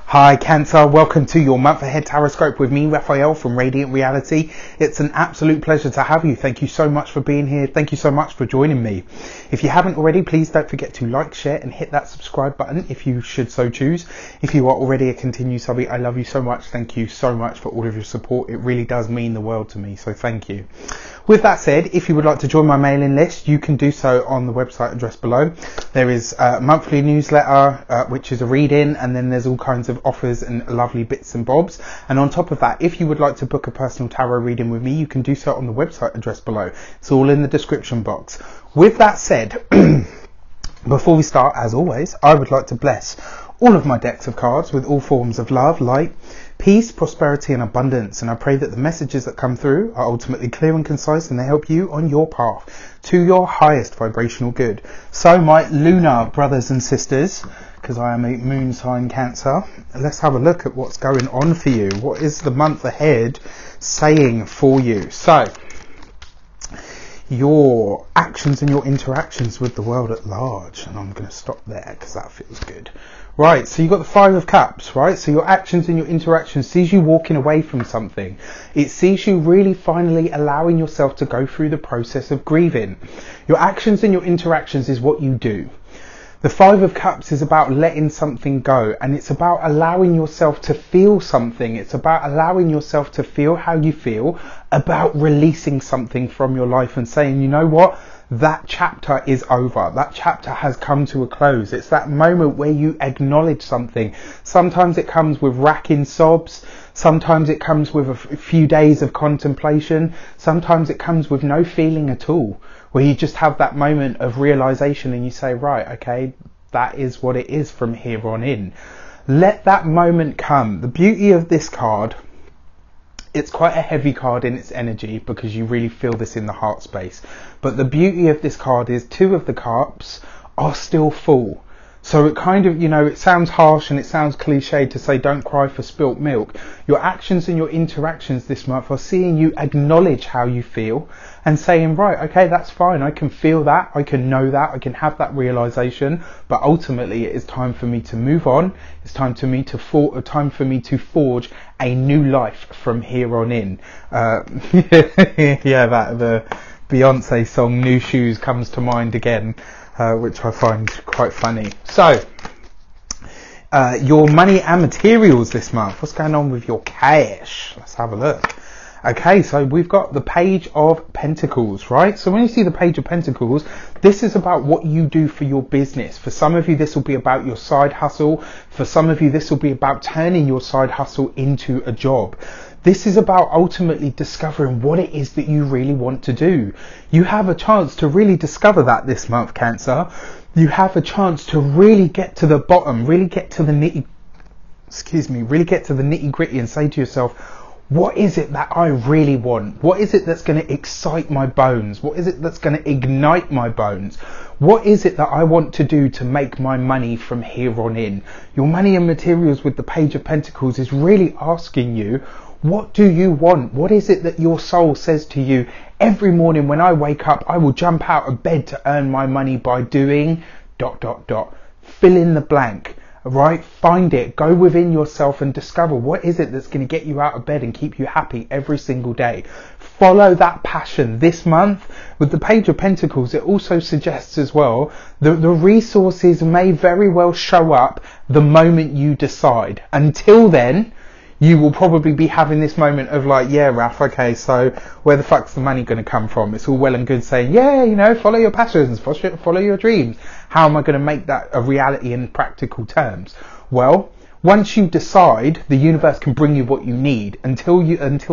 Hi Cancer, welcome to your month ahead tarot with me, Raphael from Radiant Reality. It's an absolute pleasure to have you. Thank you so much for being here. Thank you so much for joining me. If you haven't already, please don't forget to like, share and hit that subscribe button if you should so choose. If you are already a continued subby, I love you so much. Thank you so much for all of your support. It really does mean the world to me, so thank you. With that said, if you would like to join my mailing list, you can do so on the website address below. There is a monthly newsletter, which is a read-in, and then there's all kinds of offers and lovely bits and bobs. And on top of that, if you would like to book a personal tarot reading with me, you can do so on the website address below. It's all in the description box. With that said, before we start, as always, I would like to bless all of my decks of cards with all forms of love, light, peace, prosperity and abundance, and I pray that the messages that come through are ultimately clear and concise and they help you on your path to your highest vibrational good. So my lunar brothers and sisters, because I am a moon sign Cancer, let's have a look at what's going on for you. What is the month ahead saying for you? So your actions and your interactions with the world at large, and I'm going to stop there because that feels good. Right, so you've got the Five of Cups, right? So your actions and your interactions sees you walking away from something. It sees you really finally allowing yourself to go through the process of grieving. Your actions and your interactions is what you do. The Five of Cups is about letting something go, and it's about allowing yourself to feel something. It's about allowing yourself to feel how you feel, about releasing something from your life and saying, you know what? That chapter is over. That chapter has come to a close. It's that moment where you acknowledge something. Sometimes it comes with racking sobs. Sometimes it comes with a few days of contemplation. Sometimes it comes with no feeling at all, where you just have that moment of realization and you say, right, okay, that is what it is from here on in. Let that moment come. The beauty of this card, it's quite a heavy card in its energy because you really feel this in the heart space. But the beauty of this card is two of the cups are still full. So it kind of, you know, it sounds harsh and it sounds cliche to say don't cry for spilt milk. Your actions and your interactions this month are seeing you acknowledge how you feel and saying, right, okay, that's fine. I can feel that. I can know that. I can have that realization. But ultimately, it is time for me to move on. It's time for me to forge a new life from here on in. Yeah, the Beyonce song New Shoes comes to mind again. Which I find quite funny. So, your money and materials this month. What's going on with your cash? Let's have a look. Okay, so we've got the Page of Pentacles, right? So when you see the Page of Pentacles, this is about what you do for your business. For some of you, this will be about your side hustle. For some of you, this will be about turning your side hustle into a job. This is about ultimately discovering what it is that you really want to do. You have a chance to really discover that this month, Cancer. You have a chance to really get to the bottom, really get to the nitty gritty and say to yourself, what is it that I really want? What is it that's going to excite my bones? What is it that's going to ignite my bones? What is it that I want to do to make my money from here on in? Your money and materials with the Page of Pentacles is really asking you, what do you want? What is it that your soul says to you? Every morning when I wake up, I will jump out of bed to earn my money by doing ... Fill in the blank. Right? Find it. Go within yourself and discover what is it that's going to get you out of bed and keep you happy every single day. Follow that passion. This month, with the Page of Pentacles, it also suggests as well that the resources may very well show up the moment you decide. Until then, you will probably be having this moment of like, yeah, Raph, okay, so where the fuck's the money going to come from? It's all well and good saying, yeah, you know, follow your passions, follow your dreams. How am I going to make that a reality in practical terms? Well, once you decide, the universe can bring you what you need. Until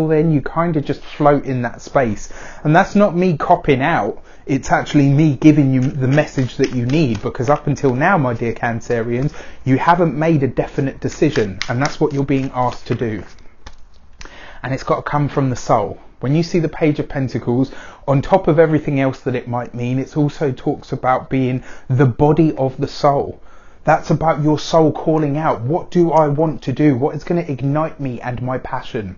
then, you kind of just float in that space. And that's not me copping out. It's actually me giving you the message that you need, because up until now, my dear Cancerians, you haven't made a definite decision, and that's what you're being asked to do. And it's got to come from the soul. When you see the Page of Pentacles, on top of everything else that it might mean, it also talks about being the body of the soul. That's about your soul calling out, what do I want to do? What is going to ignite me and my passion?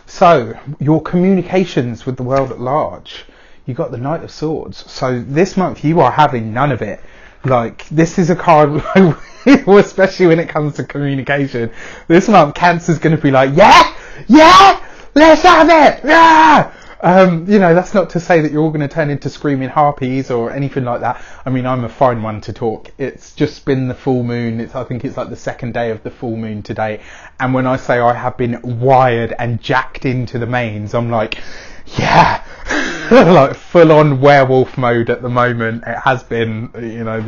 So, your communications with the world at large. You got the Knight of Swords. So this month you are having none of it. Like, this is a card, especially when it comes to communication. This month, Cancer's going to be like, yeah, let's have it, yeah. You know, that's not to say that you're all going to turn into screaming harpies or anything like that. I mean, I'm a fine one to talk. It's just been the full moon. I think it's like the second day of the full moon today. And when I say I have been wired and jacked into the mains, I'm like, yeah, like full on werewolf mode at the moment. It has been, you know,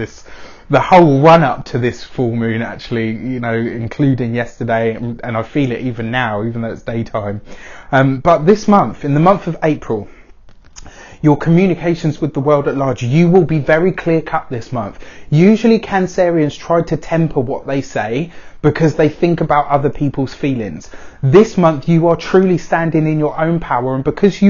the whole run up to this full moon, actually, you know, including yesterday, and I feel it even now, even though it's daytime. But this month, in the month of April, your communications with the world at large, you will be very clear cut this month. Usually Cancerians try to temper what they say because they think about other people's feelings. This month you are truly standing in your own power, and because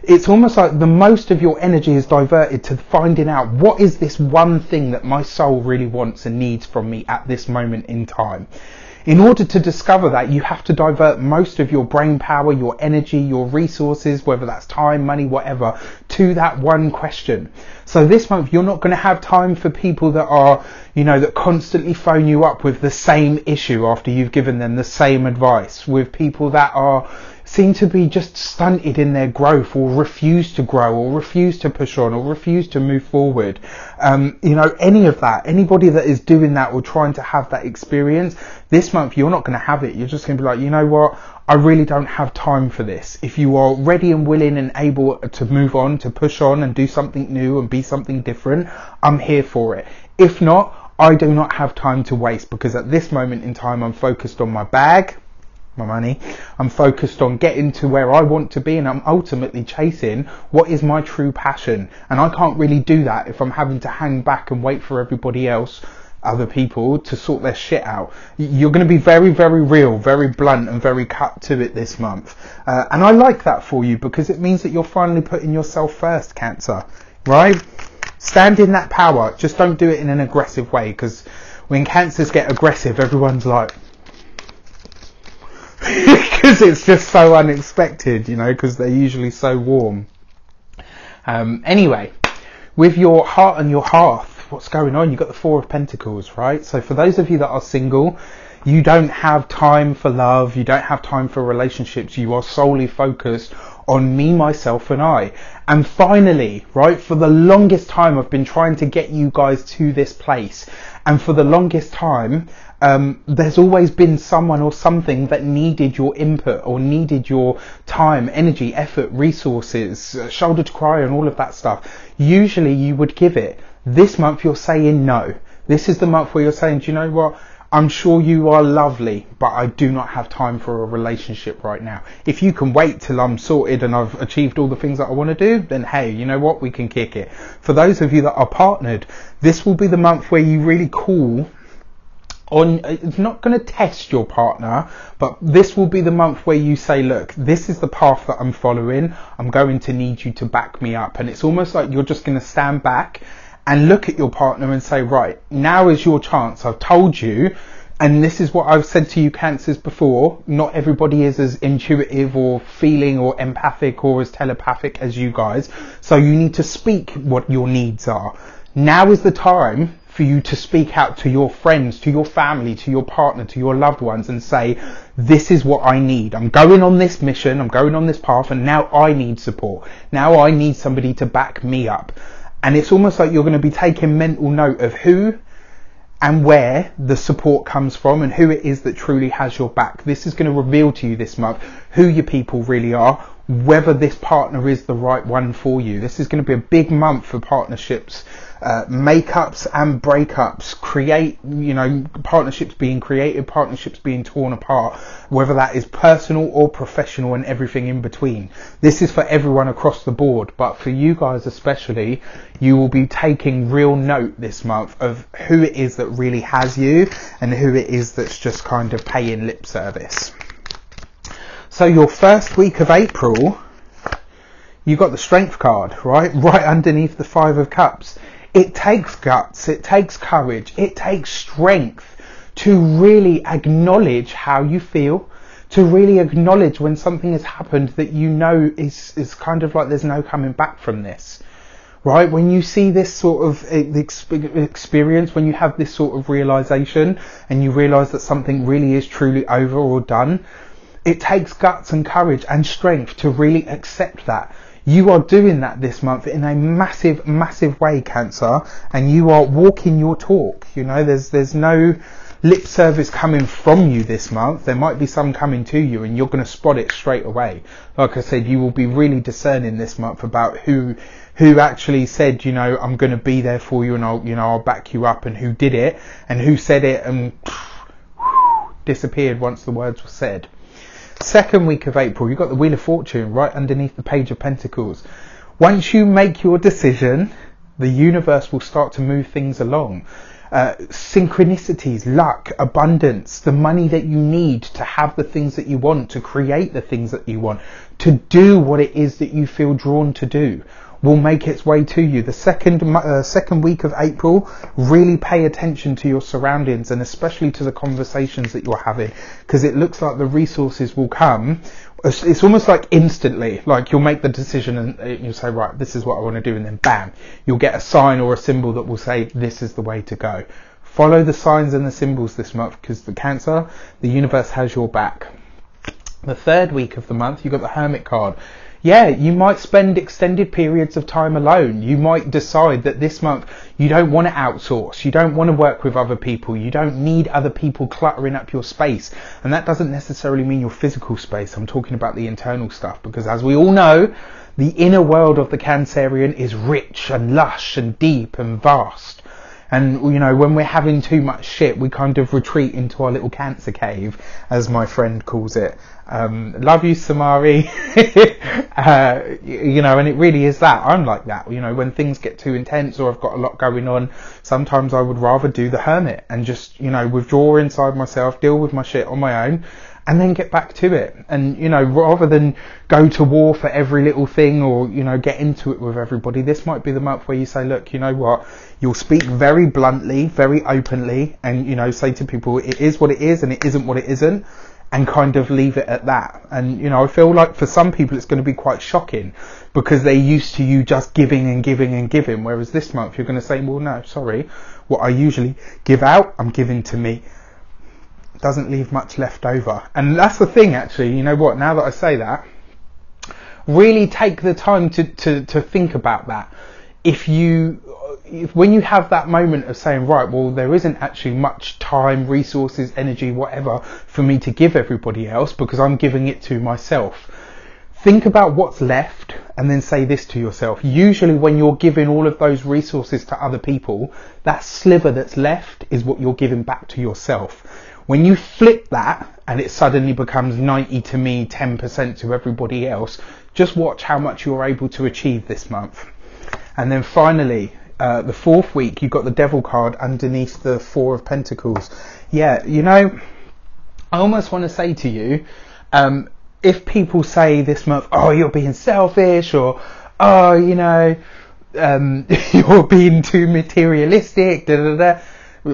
it's almost like the most of your energy is diverted to finding out what is this one thing that my soul really wants and needs from me at this moment in time. In order to discover that, you have to divert most of your brain power, your energy, your resources, whether that's time, money, whatever, to that one question. So this month, you're not going to have time for people that are, you know, that constantly phone you up with the same issue after you've given them the same advice, with people that seem to be just stunted in their growth, or refuse to grow, or refuse to push on, or refuse to move forward. You know, any of that, anybody that is doing that or trying to have that experience, this month you're not going to have it. You're just going to be like, you know what, I really don't have time for this. If you are ready and willing and able to move on, to push on and do something new and be something different, I'm here for it. If not, I do not have time to waste, because at this moment in time I'm focused on my bag, my money. I'm focused on getting to where I want to be, and I'm ultimately chasing what is my true passion. And I can't really do that if I'm having to hang back and wait for everybody else, other people, to sort their shit out. You're going to be very, very real, very blunt and very cut to it this month. And I like that for you, because it means that you're finally putting yourself first, Cancer, right? Stand in that power. Just don't do it in an aggressive way, because when Cancers get aggressive, everyone's like, because it's just so unexpected, you know, because they're usually so warm. Anyway, with your heart and your hearth, what's going on? You've got the Four of Pentacles, right? So for those of you that are single, you don't have time for love, you don't have time for relationships, you are solely focused on me, myself and I. And finally, right, for the longest time I've been trying to get you guys to this place, and for the longest time there's always been someone or something that needed your input, or needed your time, energy, effort, resources, shoulder to cry and all of that stuff. Usually you would give it. This month you're saying no. This is the month where you're saying, do you know what? I'm sure you are lovely, but I do not have time for a relationship right now. If you can wait till I'm sorted and I've achieved all the things that I want to do, then hey, you know what? We can kick it. For those of you that are partnered, this will be the month where you really call on. It's not going to test your partner, but this will be the month where you say, look, this is the path that I'm following. I'm going to need you to back me up. And it's almost like you're just going to stand back and look at your partner and say, right, now is your chance. I've told you, and this is what I've said to you, Cancers, before. Not everybody is as intuitive or feeling or empathic or as telepathic as you guys. So you need to speak what your needs are. Now is the time for you to speak out to your friends, to your family, to your partner, to your loved ones, and say, this is what I need. I'm going on this mission, I'm going on this path, and now I need support. Now I need somebody to back me up. And it's almost like you're going to be taking mental note of who and where the support comes from, and who it is that truly has your back. This is going to reveal to you this month who your people really are, whether this partner is the right one for you. This is going to be a big month for partnerships, makeups and breakups, partnerships being created, partnerships being torn apart, whether that is personal or professional and everything in between. This is for everyone across the board, but for you guys especially, you will be taking real note this month of who it is that really has you and who it is that's just kind of paying lip service. So your first week of April, you got the Strength card, right underneath the Five of Cups. It takes guts, it takes courage, it takes strength to really acknowledge how you feel, to really acknowledge when something has happened that you know is kind of like there's no coming back from this. right? When you see this sort of experience, when you have this sort of realization and you realize that something really is truly over or done, it takes guts and courage and strength to really accept that. You are doing that this month in a massive, massive way, Cancer, and you are walking your talk. You know, there's no lip service coming from you this month. There might be some coming to you, and you're going to spot it straight away. Like I said, you will be really discerning this month about who actually said, you know, I'm going to be there for you and I'll back you up, and who did it and who said it and disappeared once the words were said. Second week of April, you've got the Wheel of Fortune right underneath the Page of Pentacles. Once you make your decision, the universe will start to move things along. Synchronicities, luck, abundance, the money that you need to have the things that you want, to create the things that you want, to do what it is that you feel drawn to do, will make its way to you. The second week of April, really pay attention to your surroundings, and especially to the conversations that you're having, because it looks like the resources will come. It's almost like instantly, like you'll make the decision and you'll say, right, this is what I want to do, and then bam, you'll get a sign or a symbol that will say this is the way to go. Follow the signs and the symbols this month, because the Cancer, the universe has your back. The third week of the month, you've got the Hermit card. Yeah, you might spend extended periods of time alone. You might decide that this month you don't want to outsource. You don't want to work with other people. You don't need other people cluttering up your space. And that doesn't necessarily mean your physical space. I'm talking about the internal stuff, because as we all know, the inner world of the Cancerian is rich and lush and deep and vast. And, you know, when we're having too much shit, we kind of retreat into our little Cancer cave, as my friend calls it. Love you, Samari. You know, and it really is that. I'm like that. You know, when things get too intense or I've got a lot going on, sometimes I would rather do the hermit and just, you know, withdraw inside myself, deal with my shit on my own, and then get back to it. And, you know, rather than go to war for every little thing or, you know, get into it with everybody, this might be the month where you say, look, you know what, you'll speak very bluntly, very openly, and, you know, say to people, it is what it is and it isn't what it isn't, and kind of leave it at that. And, you know, I feel like for some people it's going to be quite shocking, because they're used to you just giving and giving and giving, whereas this month you're going to say, well, no, sorry, what I usually give out, I'm giving to me. Doesn't leave much left over. And that's the thing, actually, you know what, now that I say that, really take the time to think about that. When you have that moment of saying, right, well, there isn't actually much time, resources, energy, whatever, for me to give everybody else, because I'm giving it to myself. Think about what's left and then say this to yourself. Usually when you're giving all of those resources to other people, that sliver that's left is what you're giving back to yourself. When you flip that and it suddenly becomes 90 to me, 10% to everybody else, just watch how much you're able to achieve this month. And then finally, the fourth week, you've got the Devil card underneath the Four of Pentacles. Yeah, you know, I almost want to say to you, if people say this month, oh, you're being selfish, or, oh, you know, you're being too materialistic, da da da.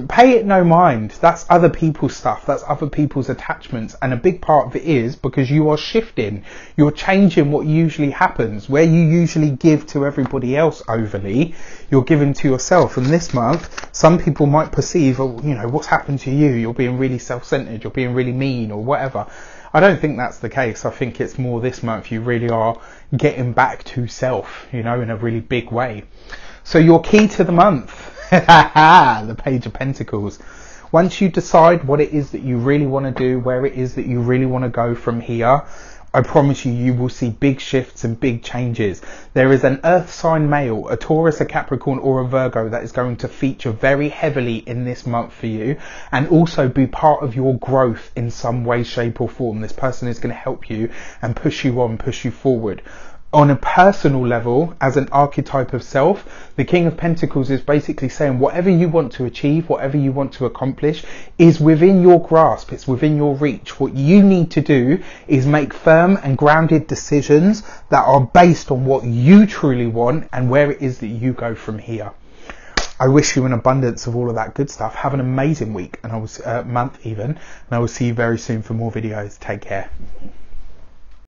Pay it no mind. That's other people's stuff. That's other people's attachments. And a big part of it is because you are shifting. You're changing what usually happens. Where you usually give to everybody else overly, you're giving to yourself. And this month, some people might perceive, oh, you know, what's happened to you? You're being really self-centered. You're being really mean or whatever. I don't think that's the case. I think it's more this month you really are getting back to self, you know, in a really big way. So your key to the month. The Page of Pentacles. Once you decide what it is that you really want to do, where it is that you really want to go from here, I promise you, you will see big shifts and big changes. There is an earth sign male, a Taurus, a Capricorn or a Virgo that is going to feature very heavily in this month for you, and also be part of your growth in some way, shape or form. This person is going to help you and push you on, push you forward. On a personal level, as an archetype of self, the King of Pentacles is basically saying whatever you want to achieve, whatever you want to accomplish is within your grasp, it's within your reach. What you need to do is make firm and grounded decisions that are based on what you truly want and where it is that you go from here. I wish you an abundance of all of that good stuff. Have an amazing week, and month even, and I will see you very soon for more videos. Take care.